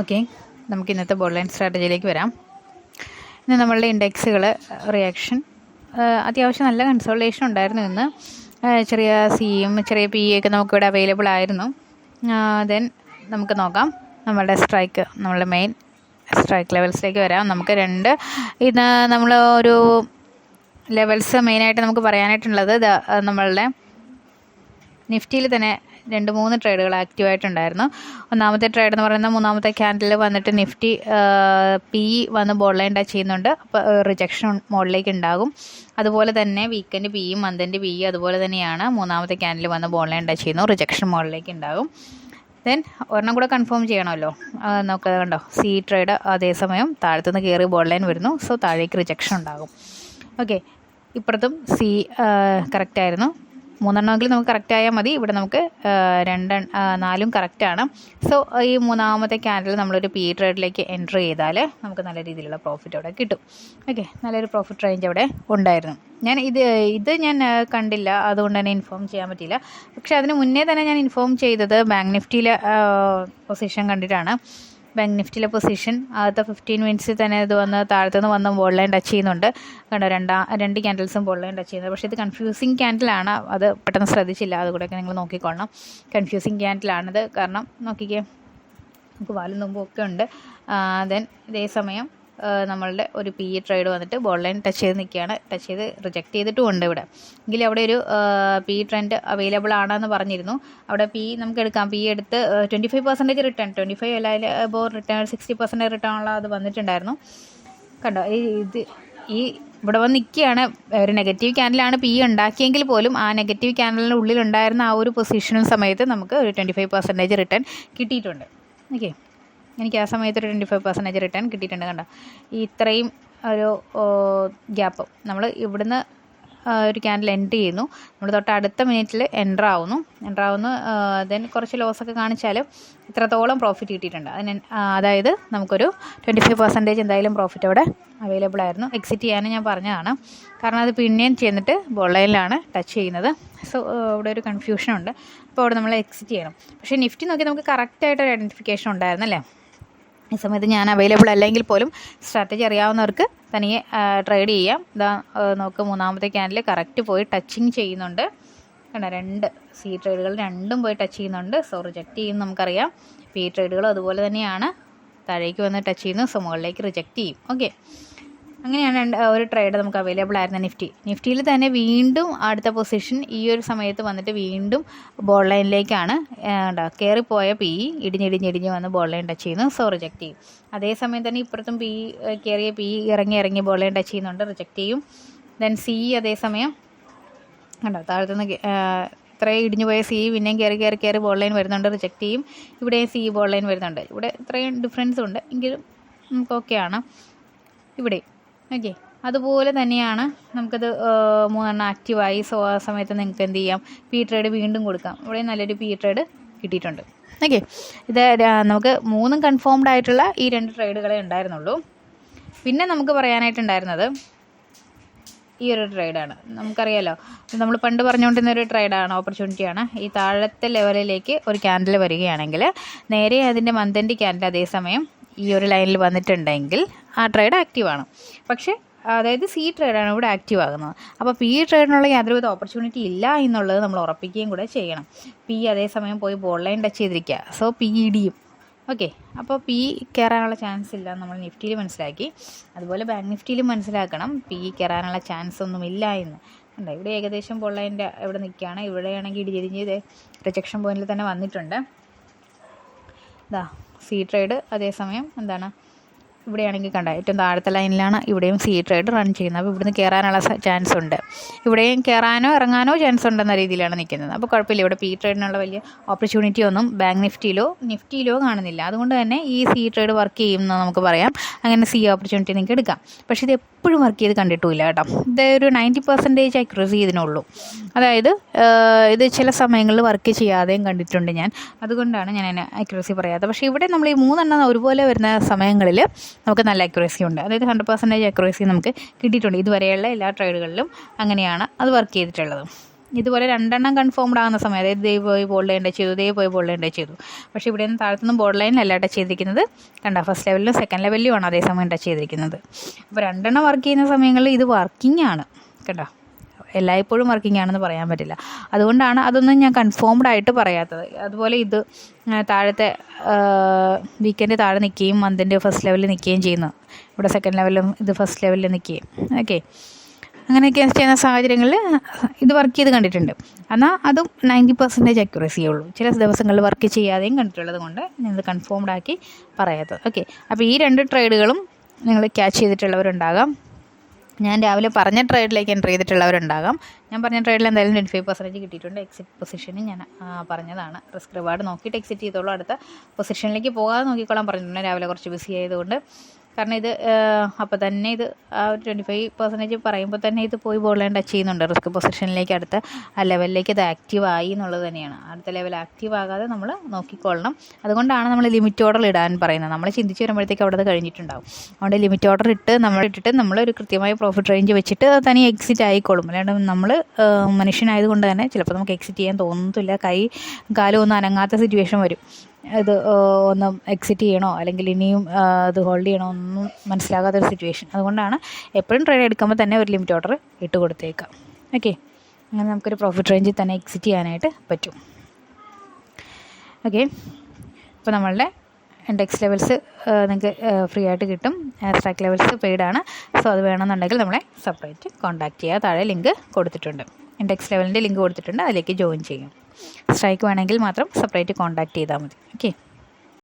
Okay, നമുക്ക് ഇന്നത്തെ board line സ്ട്രാറ്റജിയിലേക്ക് വരാം. ഇന്ന് നമ്മളുടെ ഇൻഡെക്സുകൾ റിയാക്ഷൻ അത്യാവശ്യം നല്ല കൺസോൾട്ടേഷൻ ഉണ്ടായിരുന്നു. ഇന്ന് ചെറിയ സിയും ചെറിയ പി ഒക്കെ നമുക്കിവിടെ അവൈലബിൾ ആയിരുന്നു. ദെൻ നമുക്ക് നോക്കാം നമ്മളുടെ മെയിൻ സ്ട്രൈക്ക് ലെവൽസിലേക്ക് വരാം. നമുക്ക് ഇന്ന് നമ്മൾ ഒരു ലെവൽസ് മെയിനായിട്ട് നമുക്ക് പറയാനായിട്ടുള്ളത് നമ്മളുടെ നിഫ്റ്റിയിൽ തന്നെ 2-3 ട്രേഡുകൾ ആക്റ്റീവായിട്ടുണ്ടായിരുന്നു. ഒന്നാമത്തെ ട്രേഡ് എന്ന് പറയുന്നത് മൂന്നാമത്തെ ക്യാൻഡിൽ വന്നിട്ട് നിഫ്റ്റി പി വന്ന് ബോർഡ് ലൈൻ ടച്ച് ചെയ്യുന്നുണ്ട്. അപ്പോൾ റിജക്ഷൻ മോഡിലേക്ക് ഉണ്ടാകും. അതുപോലെ തന്നെ വീക്കെൻഡ് പിയും മന്തിൻ്റെ പിയും അതുപോലെ തന്നെയാണ്. മൂന്നാമത്തെ ക്യാൻഡിൽ വന്ന് ബോർഡ് ലൈൻ ടച്ച് ചെയ്യുന്നു, റിജക്ഷൻ മോഡിലേക്ക് ഉണ്ടാകും. ദെൻ ഒരെണ്ണം കൂടെ കൺഫേം ചെയ്യണമല്ലോ. നമുക്ക് കണ്ടോ, സി ട്രേഡ് അതേസമയം താഴത്തുനിന്ന് കയറി ബോർഡ് ലൈൻ വരുന്നു. സോ താഴേക്ക് റിജക്ഷൻ ഉണ്ടാകും. ഓക്കെ, ഇപ്പുറത്തും സി കറക്റ്റായിരുന്നു. 3 നമുക്ക് കറക്റ്റ് ആയാൽ മതി. ഇവിടെ നമുക്ക് 4 കറക്റ്റാണ്. സോ ഈ മൂന്നാമത്തെ ക്യാൻഡിൽ നമ്മളൊരു പി ട്രേഡിലേക്ക് എൻറ്റർ ചെയ്താൽ നമുക്ക് നല്ല രീതിയിലുള്ള പ്രോഫിറ്റ് അവിടെ കിട്ടും. ഓക്കെ, നല്ലൊരു പ്രോഫിറ്റ് റേഞ്ച് അവിടെ ഉണ്ടായിരുന്നു. ഞാൻ ഇത് ഞാൻ കണ്ടില്ല, അതുകൊണ്ട് തന്നെ ഇൻഫോം ചെയ്യാൻ പറ്റിയില്ല. പക്ഷേ അതിന് മുന്നേ തന്നെ ഞാൻ ഇൻഫോം ചെയ്തത് ബാങ്ക് നിഫ്റ്റിയിലെ പൊസിഷൻ കണ്ടിട്ടാണ്. ബാങ്ക് നിഫ്റ്റിയിലെ പൊസിഷൻ ആദ്യത്തെ 15 മിനിറ്റ്സിൽ തന്നെ ഇത് താഴത്തുനിന്ന് വന്ന് ബോർഡ് ലൈൻ ടച്ച് ചെയ്യുന്നുണ്ട്. കണ്ടോ, 2 ക്യാൻഡിൽസും ബോർഡ് ലൈൻ ടച്ച് ചെയ്യുന്നത്. പക്ഷേ ഇത് കൺഫ്യൂസിങ് ക്യാൻഡിലാണ്. അത് പെട്ടെന്ന് ശ്രദ്ധിച്ചില്ല, അതുകൂടെയൊക്കെ നിങ്ങൾ നോക്കിക്കൊള്ളണം. കൺഫ്യൂസിങ് ക്യാൻഡിലാണിത്. കാരണം നോക്കിക്കേ, നമുക്ക് വാലും തുമ്പും ഒക്കെ ഉണ്ട്. ദെൻ ഇതേ സമയം നമ്മളുടെ ഒരു പി ട്രേഡ് വന്നിട്ട് ബോർഡ് ലൈൻ ടച്ച് ചെയ്ത് നിൽക്കുകയാണ്. ടച്ച് ചെയ്ത് റിജക്റ്റ് ചെയ്തിട്ടും ഉണ്ട് ഇവിടെ. എങ്കിലും അവിടെ ഒരു പി ട്രെൻഡ് അവൈലബിൾ ആണെന്ന് പറഞ്ഞിരുന്നു. അവിടെ പി നമുക്ക് എടുക്കാം. പി എടുത്ത് 25% റിട്ടേൺ, 25 അല്ല ഇപ്പോൾ റിട്ടേൺ 60% റിട്ടേൺ ഉള്ള അത് വന്നിട്ടുണ്ടായിരുന്നു. കണ്ടോ, ഇവിടെ വന്ന് നിൽക്കുകയാണ്. ഒരു നെഗറ്റീവ് ക്യാൻഡിലാണ് പി ഉണ്ടാക്കിയെങ്കിൽ പോലും ആ നെഗറ്റീവ് ക്യാൻഡലിൻ്റെ ഉള്ളിലുണ്ടായിരുന്ന ആ ഒരു പൊസിഷണൽ സമയത്ത് നമുക്ക് ഒരു 25% റിട്ടേൺ കിട്ടിയിട്ടുണ്ട്. ഓക്കെ, എനിക്ക് ആ സമയത്ത് ഒരു 25% റിട്ടേൺ കിട്ടിയിട്ടുണ്ട്. കണ്ടോ, ഇത്രയും ഒരു ഗ്യാപ്പ് നമ്മൾ ഇവിടുന്ന് ഒരു ക്യാൻഡിൽ എൻട്രി ചെയ്യുന്നു, നമ്മൾ തൊട്ട് അടുത്ത മിനിറ്റിൽ എൻ്റർ ആവുന്നു. ദെൻ കുറച്ച് ലോസൊക്കെ കാണിച്ചാലും ഇത്രത്തോളം പ്രോഫിറ്റ് കിട്ടിയിട്ടുണ്ട്. അതായത് നമുക്കൊരു 25% എന്തായാലും പ്രോഫിറ്റ് അവിടെ അവൈലബിൾ ആയിരുന്നു. എക്സിറ്റ് ചെയ്യാനും ഞാൻ പറഞ്ഞതാണ്, കാരണം അത് പിന്നെയും ചെന്നിട്ട് ബോർഡ് ലൈനിലാണ് ടച്ച് ചെയ്യുന്നത്. സോ ഇവിടെ ഒരു കൺഫ്യൂഷനുണ്ട്. അപ്പോൾ അവിടെ നമ്മൾ എക്സിറ്റ് ചെയ്യണം. പക്ഷേ നിഫ്റ്റി നോക്കി നമുക്ക് കറക്റ്റായിട്ടൊരു ഐഡൻറ്റിഫിക്കേഷൻ ഉണ്ടായിരുന്നല്ലേ. ഈ സമയത്ത് ഞാൻ അവൈലബിൾ അല്ലെങ്കിൽ പോലും സ്ട്രാറ്റജി അറിയാവുന്നവർക്ക് തനിയെ ട്രേഡ് ചെയ്യാം. നോക്ക്, മൂന്നാമത്തെ ക്യാൻഡിൽ കറക്റ്റ് പോയി ടച്ചിങ് ചെയ്യുന്നുണ്ട്. കണ്ടോ, 2 സി ട്രേഡുകൾ രണ്ടും പോയി ടച്ച് ചെയ്യുന്നുണ്ട്. സോ റിജക്റ്റ് ചെയ്യും നമുക്കറിയാം. പി ട്രേഡുകളും അതുപോലെ തന്നെയാണ്, താഴേക്ക് വന്ന് ടച്ച് ചെയ്യുന്നു. സോ മുകളിലേക്ക് റിജക്റ്റ് ചെയ്യും. ഓക്കെ, അങ്ങനെയാണ് ഒരു ട്രേഡ് നമുക്ക് അവൈലബിൾ ആയിരുന്ന നിഫ്റ്റിയിൽ തന്നെ വീണ്ടും അടുത്ത പൊസിഷൻ ഈ ഒരു സമയത്ത് വന്നിട്ട് വീണ്ടും ബോർഡ് ലൈനിലേക്കാണ് കയറിപ്പോയ പി ഇടിഞ്ഞിടിഞ്ഞ് വന്ന് ബോർഡ് ലൈൻ ടച്ച് ചെയ്യുന്നു. സോ റിജക്റ്റ് ചെയ്യും. അതേസമയം തന്നെ ഇപ്പുറത്തും കയറിയ പി ഇറങ്ങി ബോർഡ് ലൈൻ ടച്ച് ചെയ്യുന്നുണ്ട്, റിജക്റ്റ് ചെയ്യും. ദെൻ സി അതേസമയം കണ്ടോ, താഴത്തുനിന്ന് ഇത്രയും ഇടിഞ്ഞു പോയ സി പിന്നെയും കയറി ബോർഡ് ലൈൻ വരുന്നുണ്ട്, റിജക്റ്റ് ചെയ്യും. ഇവിടെയും സി ബോർഡ് ലൈൻ വരുന്നുണ്ട്. ഇവിടെ ഇത്രയും ഡിഫറൻസ് ഉണ്ട് എങ്കിലും നമുക്ക് ഓക്കെയാണ് ഇവിടെ. ഓക്കെ, അതുപോലെ തന്നെയാണ് നമുക്കത് 3 ആക്റ്റീവായി. സോ ആ സമയത്ത് നിങ്ങൾക്ക് എന്ത് ചെയ്യാം, പി ട്രേഡ് വീണ്ടും കൊടുക്കാം. ഇവിടെ നല്ലൊരു പി ട്രേഡ് കിട്ടിയിട്ടുണ്ട്. ഓക്കെ, ഇത് നമുക്ക് 3 കൺഫേംഡ് ആയിട്ടുള്ള ഈ 2 ട്രേഡുകളെ ഉണ്ടായിരുന്നുള്ളൂ. പിന്നെ നമുക്ക് പറയാനായിട്ടുണ്ടായിരുന്നത് ഈ ഒരു ട്രേഡാണ്. നമുക്കറിയാലോ, നമ്മൾ പണ്ട് പറഞ്ഞുകൊണ്ടിരുന്ന ഒരു ട്രേഡാണ്, ഓപ്പർച്യൂണിറ്റിയാണ്. ഈ താഴത്തെ ലെവലിലേക്ക് ഒരു ക്യാൻഡിൽ വരികയാണെങ്കിൽ നേരെ അതിൻ്റെ മന്തിൻ്റെ ക്യാൻഡിൽ അതേസമയം ഈ ഒരു ലൈനിൽ വന്നിട്ടുണ്ടെങ്കിൽ ആ ട്രേഡ് ആക്റ്റീവാണ്. പക്ഷേ അതായത് സി ട്രേഡാണ് ഇവിടെ ആക്റ്റീവ് ആകുന്നത്. അപ്പോൾ പി ട്രേഡിനുള്ള യാതൊരുവിധ ഓപ്പർച്യൂണിറ്റി ഇല്ല എന്നുള്ളത് നമ്മൾ ഉറപ്പിക്കുകയും കൂടെ ചെയ്യണം. പി അതേസമയം പോയി ബോർഡ് ലൈൻ ടച്ച് ചെയ്തിരിക്കുക. സോ പി ഇടിയും. ഓക്കെ, അപ്പോൾ പി കയറാനുള്ള ചാൻസ് ഇല്ല നമ്മൾ നിഫ്റ്റിയിൽ മനസ്സിലാക്കി. അതുപോലെ ബാങ്ക് നിഫ്റ്റിയിലും മനസ്സിലാക്കണം, പി കയറാനുള്ള ചാൻസ് ഒന്നുമില്ല എന്ന്. ഉണ്ട്, ഇവിടെ ഏകദേശം ബോർഡ് ലൈൻ്റെ ഇവിടെ നിൽക്കുകയാണ്. ഇവിടെയാണെങ്കിൽ ഇടിഞ്ഞ് റിജക്ഷൻ പോയിന്റിൽ തന്നെ വന്നിട്ടുണ്ട്. സി ട്രേഡ് അതേസമയം എന്താണ്, ഇവിടെയാണെങ്കിൽ കണ്ട ഏറ്റവും താഴത്തെ ലൈനിലാണ് ഇവിടെയും സി ട്രേഡ് റൺ ചെയ്യുന്നത്. അപ്പോൾ ഇവിടുന്ന് കയറാനുള്ള ചാൻസ് ഉണ്ട്, ഇവിടെയും കയറാനോ ഇറങ്ങാനോ ചാൻസ് ഉണ്ടെന്ന രീതിയിലാണ് നിൽക്കുന്നത്. അപ്പോൾ കുഴപ്പമില്ല, ഇവിടെ പി ട്രേഡിനുള്ള വലിയ ഓപ്പർച്യൂണിറ്റി ഒന്നും ബാങ്ക് നിഫ്റ്റിയിലോ കാണുന്നില്ല. അതുകൊണ്ട് തന്നെ ഈ സി ട്രേഡ് വർക്ക് ചെയ്യുമെന്ന് നമുക്ക് പറയാം. അങ്ങനെ സി ഓപ്പർച്യൂണിറ്റി നിങ്ങൾക്ക് എടുക്കാം. പക്ഷേ ഇത് എപ്പോഴും വർക്ക് ചെയ്ത് കണ്ടിട്ടുമില്ല കേട്ടോ. ഇത് ഒരു 90% അക്യുറസി ഇതിനുള്ളൂ. അതായത് ഇത് ചില സമയങ്ങളിൽ വർക്ക് ചെയ്യാതെയും കണ്ടിട്ടുണ്ട് ഞാൻ. അതുകൊണ്ടാണ് ഞാൻ അതിന് അക്യുറസി പറയാത്തത്. പക്ഷേ ഇവിടെ നമ്മൾ ഈ 3 ഒരുപോലെ വരുന്ന സമയങ്ങളിൽ നമുക്ക് നല്ല അക്യുറസി ഉണ്ട്. അതായത് 100% അക്യുറസി നമുക്ക് കിട്ടിയിട്ടുണ്ട്. ഇതുവരെയുള്ള എല്ലാ ട്രേഡുകളിലും അങ്ങനെയാണ് അത് വർക്ക് ചെയ്തിട്ടുള്ളത്. ഇതുപോലെ 2 കൺഫേംഡ് ആകുന്ന സമയം, അതായത് ദേ പോയി ബോൾഡ് ലൈൻ ടച്ച് ചെയ്തു, ദേ പോയി ബോൾഡ് ലൈൻ ടച്ച് ചെയ്തു. പക്ഷേ ഇവിടെ നിന്ന് താഴത്തുനിന്ന് ബോർഡ് ലൈനിലല്ല ടച്ച് ചെയ്തിരിക്കുന്നത്, കണ്ട ഫസ്റ്റ് ലെവലിലും സെക്കൻഡ് ലെവലിലുമാണ് അതേസമയം ടച്ച് ചെയ്തിരിക്കുന്നത്. അപ്പോൾ 2 വർക്ക് ചെയ്യുന്ന സമയങ്ങളിൽ ഇത് വർക്കിംഗ് ആണ്, കണ്ടോ. എല്ലായ്പ്പോഴും വർക്കിംഗ് ആണെന്ന് പറയാൻ പറ്റില്ല, അതുകൊണ്ടാണ് അതൊന്നും ഞാൻ കൺഫേംഡ് ആയിട്ട് പറയാത്തത്. അതുപോലെ ഇത് താഴത്തെ വീക്കെൻഡ് താഴെ നിൽക്കുകയും മന്തിൻ്റെ ഫസ്റ്റ് ലെവലിൽ നിൽക്കുകയും ചെയ്യുന്നു. ഇവിടെ സെക്കൻഡ് ലെവലിലും ഇത് ഫസ്റ്റ് ലെവലിൽ നിൽക്കുകയും, ഓക്കെ. അങ്ങനെയൊക്കെ ചെയ്യുന്ന സാഹചര്യങ്ങളിൽ ഇത് വർക്ക് ചെയ്ത് കണ്ടിട്ടുണ്ട്. എന്നാൽ അതും 90% അക്യുറസിയേ ഉള്ളൂ. ചില ദിവസങ്ങളിൽ വർക്ക് ചെയ്യാതെയും കണ്ടിട്ടുള്ളത് കൊണ്ട് ഞാനത് കൺഫേംഡ് ആക്കി പറയാത്തത്, ഓക്കെ. അപ്പോൾ ഈ 2 ട്രേഡുകളും നിങ്ങൾ ക്യാച്ച് ചെയ്തിട്ടുള്ളവരുണ്ടാകാം. ഞാൻ രാവിലെ പറഞ്ഞ ട്രേഡിലേക്ക് എൻ്റർ ചെയ്തിട്ടുള്ളവരുണ്ടാകാം. ഞാൻ പറഞ്ഞ ട്രേഡിൽ എന്തായാലും 25% കിട്ടിയിട്ടുണ്ട്. എക്സിറ്റ് പൊസിഷനും ഞാൻ പറഞ്ഞതാണ്. റിസ്ക് റിവാർഡ് നോക്കിയിട്ട് എക്സിറ്റ് ചെയ്തോളൂ. അടുത്ത പൊസിഷനിലേക്ക് പോകാതെ നോക്കിക്കോളാൻ പറഞ്ഞിട്ടുണ്ട്. രാവിലെ കുറച്ച് ബിസി ആയതുകൊണ്ട്. കാരണം ഇത് അപ്പോൾ തന്നെ ഇത് ആ ഒരു 25% പറയുമ്പോൾ തന്നെ ഇത് പോയി ബോൾ ലൈൻ ടച്ച് ചെയ്യുന്നുണ്ട്. റിസ്ക് പൊസിഷനിലേക്ക് അടുത്ത ആ ലെവലിലേക്ക് ഇത് ആക്റ്റീവ് ആയി എന്നുള്ളത് തന്നെയാണ്. അടുത്ത ലെവൽ ആക്റ്റീവ് ആകാതെ നമ്മൾ നോക്കിക്കൊള്ളണം. അതുകൊണ്ടാണ് നമ്മൾ ലിമിറ്റ് ഓർഡർ ഇടാൻ പറയുന്നത്. നമ്മൾ ചിന്തിച്ച് വരുമ്പോഴത്തേക്ക് അവിടെ അത് കഴിഞ്ഞിട്ടുണ്ടാവും. അതുകൊണ്ട് ലിമിറ്റ് ഓർഡർ ഇട്ടിട്ട് നമ്മളൊരു കൃത്യമായ പ്രോഫിറ്റ് റേഞ്ച് വെച്ചിട്ട് അത് തനിയെ എക്സിറ്റ് ആയിക്കോളും. അല്ലാണ്ട് നമ്മൾ മനുഷ്യനായതുകൊണ്ട് തന്നെ ചിലപ്പോൾ നമുക്ക് എക്സിറ്റ് ചെയ്യാൻ തോന്നത്തില്ല. കാലും ഒന്നും അനങ്ങാത്ത സിറ്റുവേഷൻ വരും. ഇത് ഒന്ന് എക്സിറ്റ് ചെയ്യണോ അല്ലെങ്കിൽ ഇനിയും ഇത് ഹോൾഡ് ചെയ്യണോ ഒന്നും മനസ്സിലാകാത്തൊരു സിറ്റുവേഷൻ. അതുകൊണ്ടാണ് എപ്പോഴും ട്രേഡ് എടുക്കുമ്പോൾ തന്നെ ഒരു ലിമിറ്റ് ഓർഡർ ഇട്ട് കൊടുത്തേക്കാം, ഓക്കെ. അങ്ങനെ നമുക്കൊരു പ്രോഫിറ്റ് റേഞ്ചിൽ തന്നെ എക്സിറ്റ് ചെയ്യാനായിട്ട് പറ്റും, ഓക്കെ. അപ്പോൾ നമ്മളുടെ ഇൻഡെക്സ് ലെവൽസ് നിങ്ങൾക്ക് ഫ്രീ ആയിട്ട് കിട്ടും. Strike levels പെയ്ഡാണ്. സോ അത് വേണമെന്നുണ്ടെങ്കിൽ നമ്മളെ സെപ്പറേറ്റ് കോൺടാക്റ്റ് ചെയ്യുക. താഴെ ലിങ്ക് കൊടുത്തിട്ടുണ്ട്, ഇൻഡെക്സ് ലെവലിൻ്റെ ലിങ്ക് കൊടുത്തിട്ടുണ്ട്, അതിലേക്ക് ജോയിൻ ചെയ്യും. സ്ട്രൈക്ക് വേണമെങ്കിൽ മാത്രം സെപ്പറേറ്റ് കോൺടാക്റ്റ് ചെയ്താൽ മതി, ഓക്കെ.